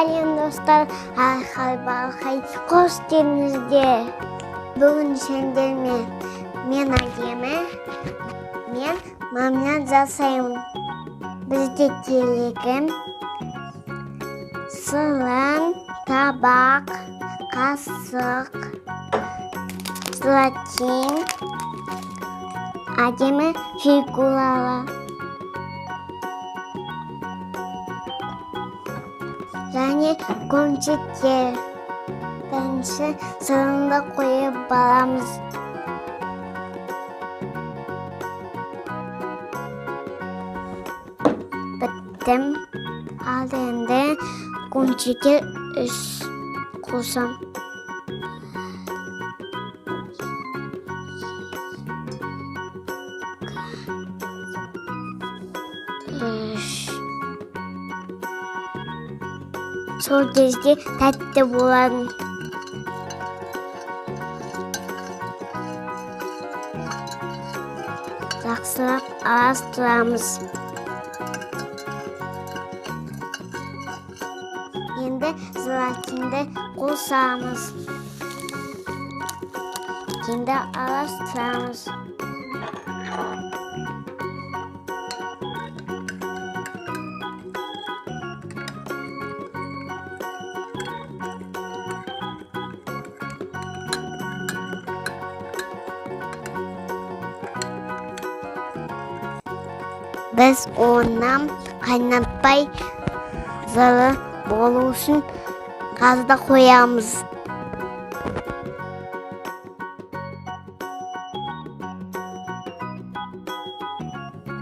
Салем достар, хай қош келдіңіздер. Бүгін сендермен мен әдемі, мен Мармелад жасаймын. Бізде келген сылым, табақ, қасық, златин, әдемі фигуралы. Және кончеттер. Бірінші сырымды қойып барамыз. Біттім. Ал енді кончеттер қосам. Сол кезде тәтті болады. Жақсылап араластырамыз. Енді златинді қосамыз. Енді араластырамыз. Біз оны қайнатпай жылы болу үшін газда қоямыз.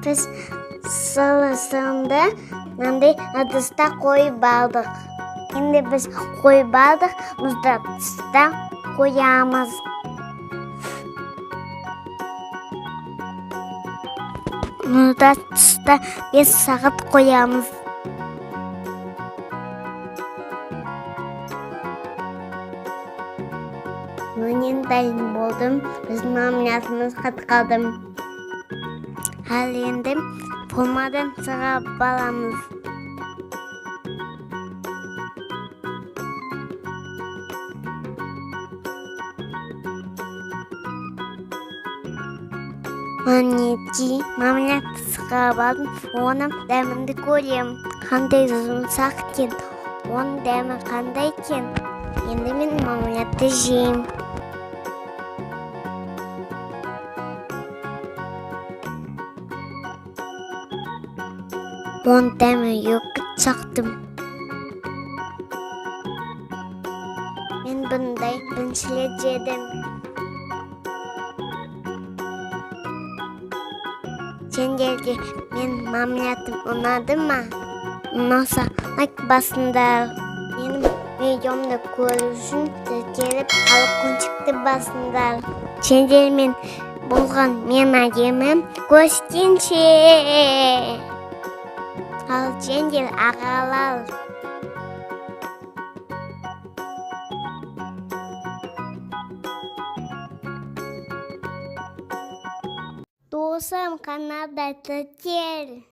Біз сырымды мынандай ыдысқа қойып алдық. Енді біз қойып алдық, мұздатқышта қоямыз. Мұздатқышта 5 сағат қоямыз. Мен дайын болдым. Біздің Мармелядымыз қатқалды. Ал енді формадан шығарып аламыз. Мармелядты шығарып алдым. Оны дәмді көремін. Қандай жұмсақ екен. Оның дәмі қандай екен. Енді мен Мармелядты жеймін. Оның дәмі өкіт шақтым. Мен бұндай біріншілер жедім. Сендерге мен Мармелядым ұнады ма? Ұнаса лайк басыңдар. Менің видеомды көру үшін тіркеліп алып кончикті басыңдар. Сендермен болған мен әдемі көшкенше. Ал сендер ағалар. Достарым, каналда тіркел.